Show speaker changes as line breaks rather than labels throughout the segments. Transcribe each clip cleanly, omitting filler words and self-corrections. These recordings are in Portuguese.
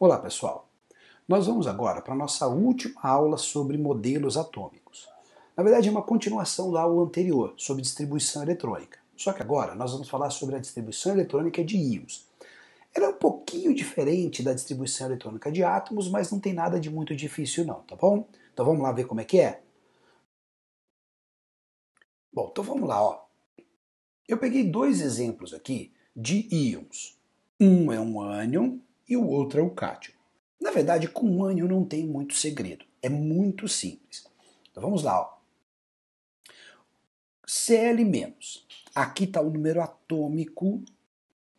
Olá, pessoal. Nós vamos agora para a nossa última aula sobre modelos atômicos. Na verdade, é uma continuação da aula anterior, sobre distribuição eletrônica. Só que agora nós vamos falar sobre a distribuição eletrônica de íons. Ela é um pouquinho diferente da distribuição eletrônica de átomos, mas não tem nada de muito difícil não, tá bom? Então vamos lá ver como é que é? Bom, então vamos lá, ó. Eu peguei dois exemplos aqui de íons. Um é um ânion e o outro é o cátion. Na verdade, com o ânion não tem muito segredo. É muito simples. Então vamos lá, ó. Cl-. Aqui está o número atômico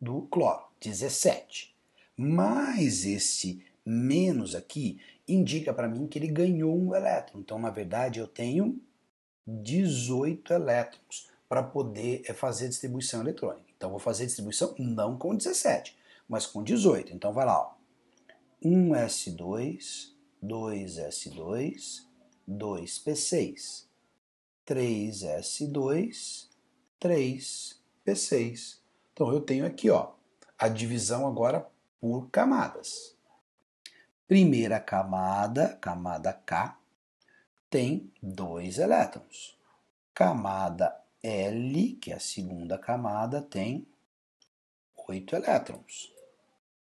do cloro, 17. Mas esse menos aqui indica para mim que ele ganhou um elétron. Então, na verdade, eu tenho 18 elétrons para poder fazer a distribuição eletrônica. Então, vou fazer a distribuição não com 17, mas com 18. Então, vai lá, ó. 1s2, 2s2, 2p6, 3s2, 3p6. Então eu tenho aqui, ó, a divisão agora por camadas. Primeira camada, camada K, tem 2 elétrons. Camada L, que é a segunda camada, tem 8 elétrons.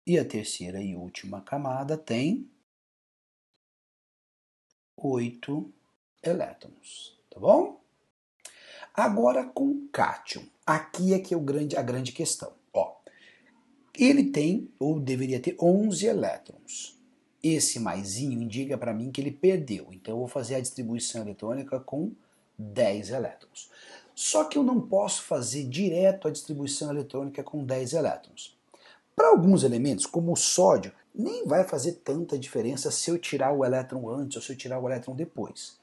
E a terceira e última camada tem 8 elétrons, tá bom? Agora com cátion, aqui é que é a grande questão. Ó, ele tem, ou deveria ter, 11 elétrons. Esse maisinho indica para mim que ele perdeu, então eu vou fazer a distribuição eletrônica com 10 elétrons. Só que eu não posso fazer direto a distribuição eletrônica com 10 elétrons. Para alguns elementos, como o sódio, nem vai fazer tanta diferença se eu tirar o elétron antes ou se eu tirar o elétron depois.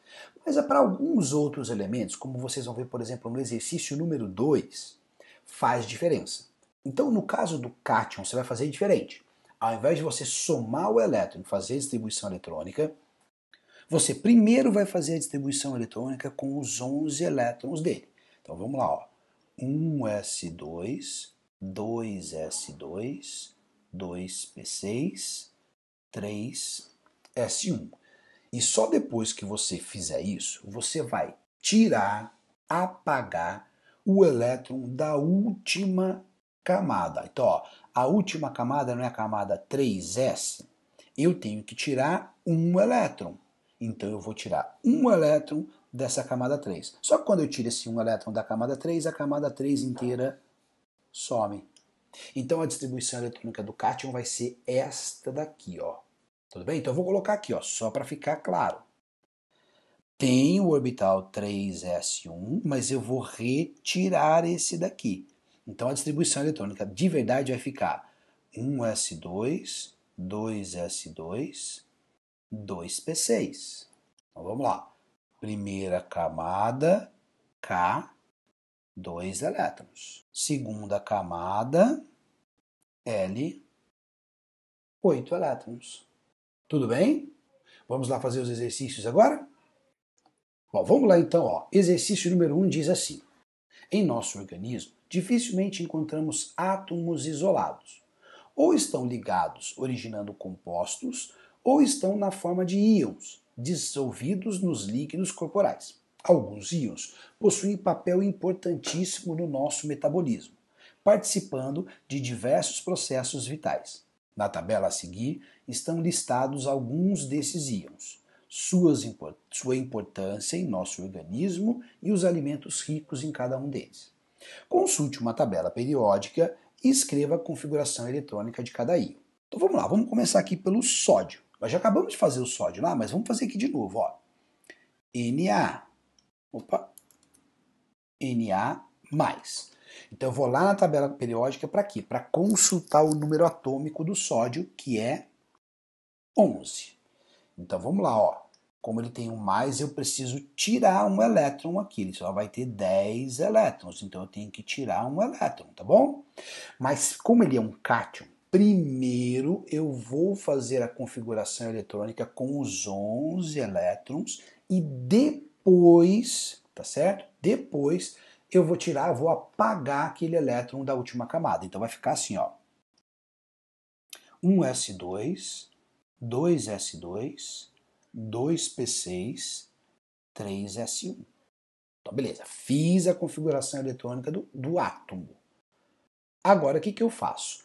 Mas para alguns outros elementos, como vocês vão ver, por exemplo, no exercício número 2, faz diferença. Então, no caso do cátion, você vai fazer diferente. Ao invés de você somar o elétron e fazer a distribuição eletrônica, você primeiro vai fazer a distribuição eletrônica com os 11 elétrons dele. Então, vamos lá, ó. 1s2, 2s2, 2p6, 3s1. E só depois que você fizer isso, você vai tirar, apagar o elétron da última camada. Então, ó, a última camada não é a camada 3s. Eu tenho que tirar um elétron. Então eu vou tirar um elétron dessa camada 3. Só que quando eu tiro esse um elétron da camada 3, a camada 3 inteira some. Então a distribuição eletrônica do cátion vai ser esta daqui, ó. Tudo bem? Então eu vou colocar aqui, ó, só para ficar claro. Tem o orbital 3s1, mas eu vou retirar esse daqui. Então a distribuição eletrônica de verdade vai ficar 1s2, 2s2, 2p6. Então vamos lá. Primeira camada, K, 2 elétrons. Segunda camada, L, 8 elétrons. Tudo bem? Vamos lá fazer os exercícios agora? Bom, vamos lá então, ó. Exercício número 1 diz assim: em nosso organismo, dificilmente encontramos átomos isolados. Ou estão ligados, originando compostos, ou estão na forma de íons, dissolvidos nos líquidos corporais. Alguns íons possuem papel importantíssimo no nosso metabolismo, participando de diversos processos vitais. Na tabela a seguir estão listados alguns desses íons, sua importância em nosso organismo e os alimentos ricos em cada um deles. Consulte uma tabela periódica e escreva a configuração eletrônica de cada íon. Então vamos lá, vamos começar aqui pelo sódio. Nós já acabamos de fazer o sódio lá, mas vamos fazer aqui de novo, ó. Na. Opa. Na+. Então eu vou lá na tabela periódica para quê? Para consultar o número atômico do sódio, que é 11. Então vamos lá, ó. Como ele tem um mais, eu preciso tirar um elétron aqui. Ele só vai ter 10 elétrons, então eu tenho que tirar um elétron, tá bom? Mas como ele é um cátion, primeiro eu vou fazer a configuração eletrônica com os 11 elétrons e depois, tá certo? Depois eu vou tirar, eu vou apagar aquele elétron da última camada. Então vai ficar assim, ó. 1s2, 2s2, 2p6, 3s1. Então, beleza. Fiz a configuração eletrônica do átomo. Agora, o que eu faço?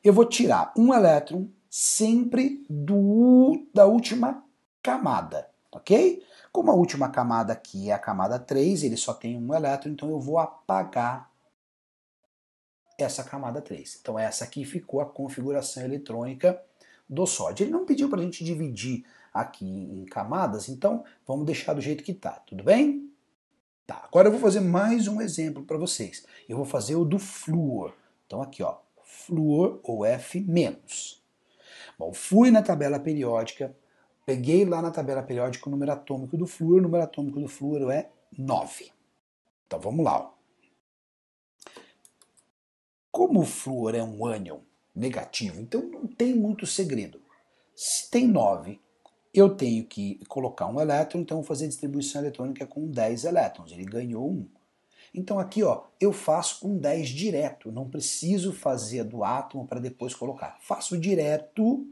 Eu vou tirar um elétron sempre da última camada, ok? Como a última camada aqui é a camada 3, ele só tem um elétron, então eu vou apagar essa camada 3. Então essa aqui ficou a configuração eletrônica do sódio. Ele não pediu para a gente dividir aqui em camadas, então vamos deixar do jeito que está, tudo bem? Tá, agora eu vou fazer mais um exemplo para vocês. Eu vou fazer o do flúor. Então aqui, ó, flúor ou F-. Bom, fui na tabela periódica, peguei lá na tabela periódica o número atômico do flúor. O número atômico do flúor é 9. Então vamos lá, ó. Como o flúor é um ânion negativo, então não tem muito segredo. Se tem 9, eu tenho que colocar um elétron, então vou fazer a distribuição eletrônica com 10 elétrons. Ele ganhou 1. Então aqui, ó, eu faço com 10 direto, não preciso fazer do átomo para depois colocar. Faço direto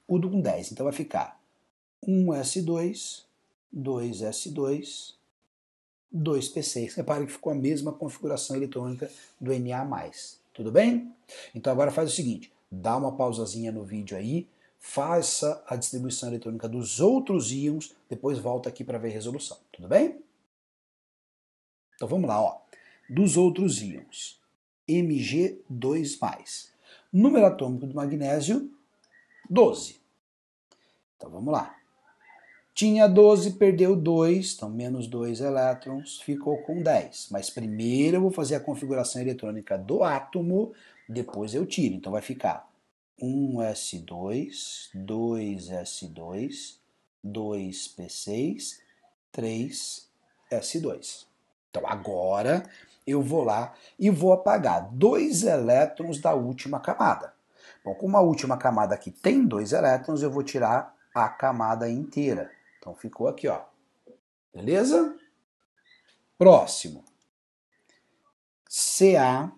o do com 10. Então vai ficar 1s2, 2s2, 2p6. Repare que ficou a mesma configuração eletrônica do Na+. Tudo bem? Então agora faz o seguinte, dá uma pausazinha no vídeo aí, faça a distribuição eletrônica dos outros íons, depois volta aqui para ver a resolução. Tudo bem? Então vamos lá, ó. Dos outros íons, Mg2+. Número atômico do magnésio, 12. Então vamos lá. Tinha 12, perdeu 2, então menos 2 elétrons, ficou com 10. Mas primeiro eu vou fazer a configuração eletrônica do átomo, depois eu tiro. Então vai ficar 1s2, 2s2, 2p6, 3s2. Então agora eu vou lá e vou apagar 2 elétrons da última camada. Bom, como a última camada aqui tem 2 elétrons, eu vou tirar a camada inteira. Então ficou aqui, ó. Beleza? Próximo. Ca2+.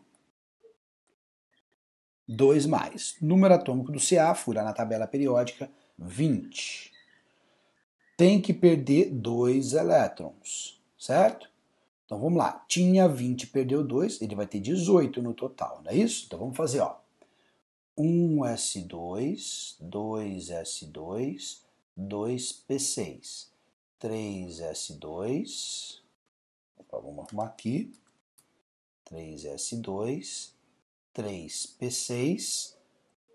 Número atômico do Ca, fui lá na tabela periódica, 20. Tem que perder 2 elétrons, certo? Então vamos lá. Tinha 20, perdeu 2, ele vai ter 18 no total, não é isso? Então vamos fazer, ó. 1s2, 2s2, 2p6. 3s2, opa, vamos arrumar aqui, 3s2, 3p6,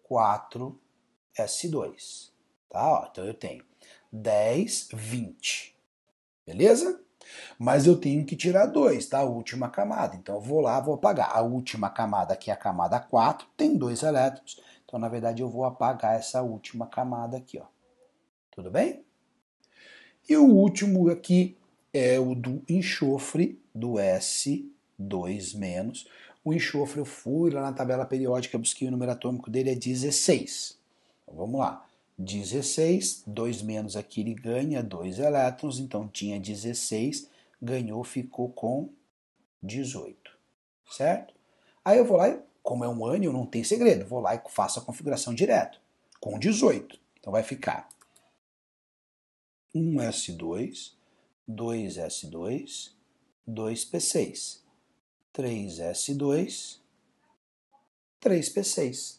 4s2, tá? Ó, então eu tenho 10, 20, beleza? Mas eu tenho que tirar 2, tá? A última camada, então eu vou lá, vou apagar. A última camada, que é a camada 4, tem 2 elétrons, então na verdade eu vou apagar essa última camada aqui, ó. Tudo bem? E o último aqui é o do enxofre, do S2-. O enxofre eu fui lá na tabela periódica, busquei o número atômico dele, é 16. Então vamos lá. 16, 2- aqui ele ganha 2 elétrons, então tinha 16, ganhou, ficou com 18. Certo? Aí eu vou lá e, como é um ânion, não tem segredo, vou lá e faço a configuração direto, com 18. Então vai ficar 1s2, 2s2, 2p6, 3s2, 3p6.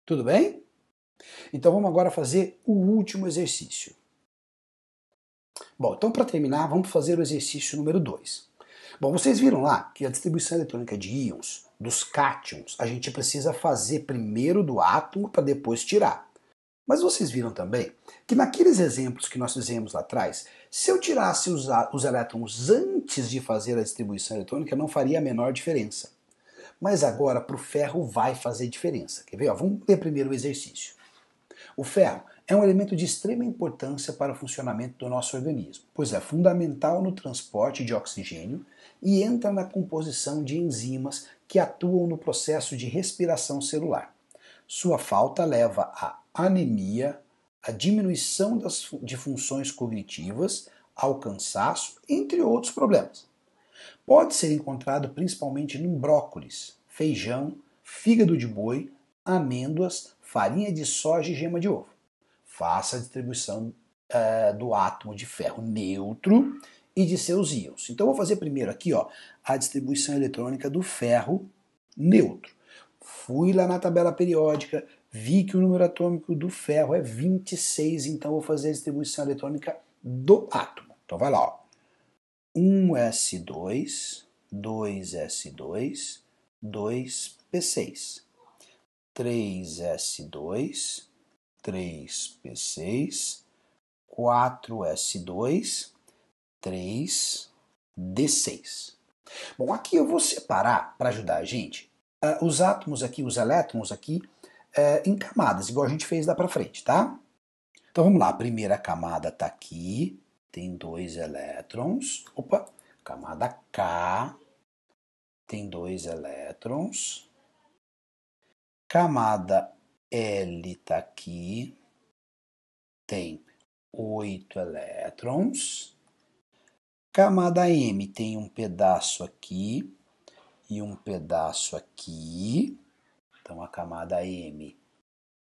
Tudo bem? Então vamos agora fazer o último exercício. Bom, então para terminar, vamos fazer o exercício número 2. Bom, vocês viram lá que a distribuição eletrônica de íons, dos cátions, a gente precisa fazer primeiro do átomo para depois tirar. Mas vocês viram também que naqueles exemplos que nós fizemos lá atrás, se eu tirasse os elétrons antes de fazer a distribuição eletrônica, não faria a menor diferença. Mas agora para o ferro vai fazer diferença. Quer ver? Ó, vamos ler primeiro o exercício. O ferro é um elemento de extrema importância para o funcionamento do nosso organismo, pois é fundamental no transporte de oxigênio e entra na composição de enzimas que atuam no processo de respiração celular. Sua falta leva à anemia, à diminuição de funções cognitivas, ao cansaço, entre outros problemas. Pode ser encontrado principalmente em brócolis, feijão, fígado de boi, amêndoas, farinha de soja e gema de ovo. Faça a distribuição do átomo de ferro neutro e de seus íons. Então eu vou fazer primeiro aqui, ó, a distribuição eletrônica do ferro neutro. Fui lá na tabela periódica, vi que o número atômico do ferro é 26, então eu vou fazer a distribuição eletrônica do átomo. Então vai lá, ó. 1s2, 2s2, 2p6. 3s2, 3p6, 4s2, 3d6. Bom, aqui eu vou separar, para ajudar a gente, os átomos aqui, os elétrons aqui, em camadas, igual a gente fez lá para frente, tá? Então vamos lá, a primeira camada está aqui, tem 2 elétrons. Opa, camada K, tem 2 elétrons. Camada L está aqui, tem 8 elétrons. Camada M tem um pedaço aqui e um pedaço aqui. Então a camada M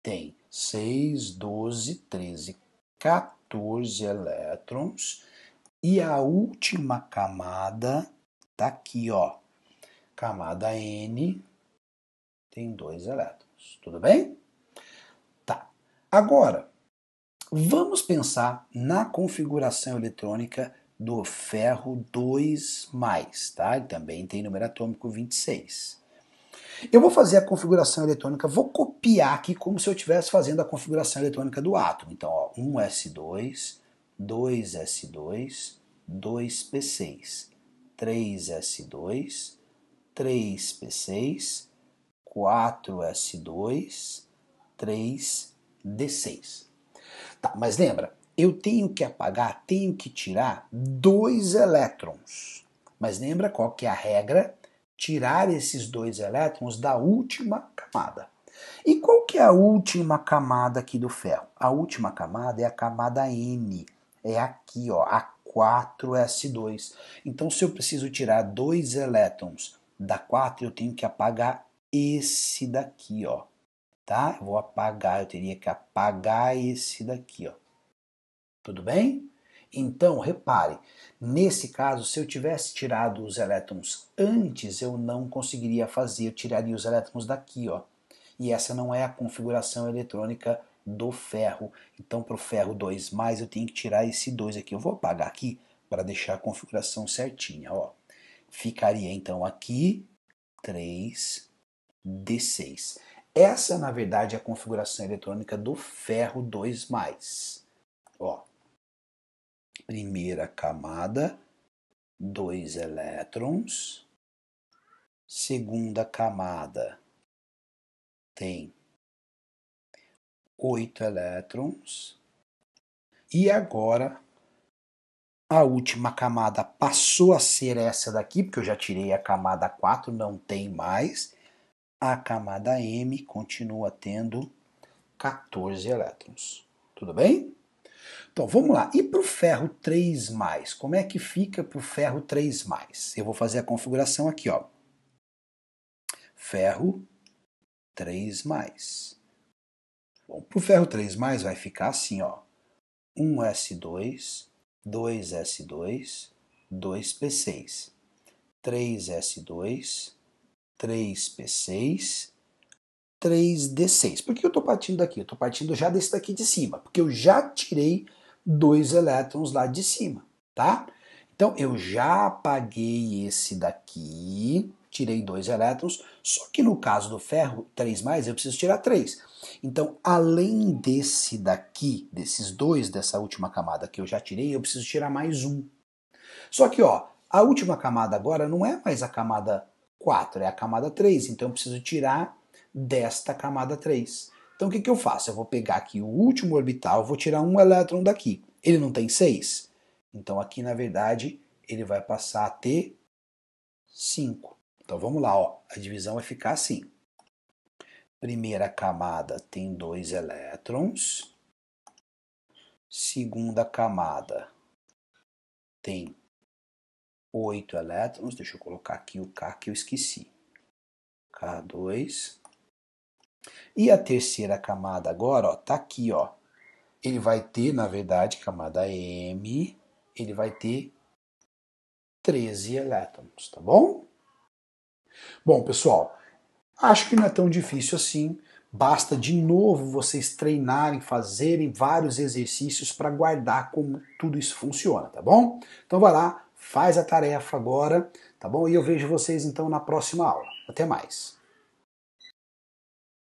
tem 6, 12, 13, 14 elétrons. E a última camada tá aqui, ó. Camada N tem 2 elétrons. Tudo bem? Tá. Agora, vamos pensar na configuração eletrônica do ferro 2+, tá? Ele também tem número atômico 26. Eu vou fazer a configuração eletrônica, vou copiar aqui como se eu estivesse fazendo a configuração eletrônica do átomo. Então, ó, 1s2, 2s2, 2p6, 3s2, 3p6, 4s2, 3d6. Tá, mas lembra, eu tenho que apagar, tenho que tirar 2 elétrons. Mas lembra qual que é a regra? Tirar esses 2 elétrons da última camada. E qual que é a última camada aqui do ferro? A última camada é a camada N. É aqui, ó, a 4s2. Então, se eu preciso tirar 2 elétrons da 4, eu tenho que apagar esse daqui, ó. Tá? Eu vou apagar, eu teria que apagar esse daqui, ó. Tudo bem? Então, repare, nesse caso, se eu tivesse tirado os elétrons antes, eu não conseguiria fazer, eu tiraria os elétrons daqui, ó. E essa não é a configuração eletrônica do ferro. Então, para o ferro 2+, eu tenho que tirar esse 2 aqui. Eu vou apagar aqui para deixar a configuração certinha, ó. Ficaria, então, aqui 3d6. Essa, na verdade, é a configuração eletrônica do ferro 2+. Ó, primeira camada, 2 elétrons. Segunda camada tem 8 elétrons. E agora, a última camada passou a ser essa daqui, porque eu já tirei a camada 4, não tem mais. A camada M continua tendo 14 elétrons. Tudo bem? Então, vamos lá. E para o ferro 3+? Como é que fica para o ferro 3+? Eu vou fazer a configuração aqui, ó. Ferro 3+. Bom, para o ferro 3+, vai ficar assim, ó. 1s2, 2s2, 2p6. 3s2, 3p6, 3d6. Por que eu estou partindo daqui? Eu estou partindo já desse daqui de cima, porque eu já tirei 2 elétrons lá de cima, tá? Então eu já apaguei esse daqui, tirei 2 elétrons, só que no caso do ferro 3+, eu preciso tirar 3. Então, além desse daqui, desses 2 dessa última camada que eu já tirei, eu preciso tirar mais um. Só que, ó, a última camada agora não é mais a camada 4, é a camada 3, então eu preciso tirar desta camada 3. Então o que eu faço? Eu vou pegar aqui o último orbital, vou tirar um elétron daqui. Ele não tem 6? Então aqui, na verdade, ele vai passar a ter 5. Então vamos lá, ó. A divisão vai ficar assim. Primeira camada tem 2 elétrons. Segunda camada tem 8 elétrons. Deixa eu colocar aqui o K que eu esqueci. K2. E a terceira camada agora, ó, tá aqui, ó. Ele vai ter, na verdade, camada M, ele vai ter 13 elétrons, tá bom? Bom, pessoal, acho que não é tão difícil assim. Basta de novo vocês treinarem, fazerem vários exercícios para guardar como tudo isso funciona, tá bom? Então vai lá, faz a tarefa agora, tá bom? E eu vejo vocês então na próxima aula. Até mais.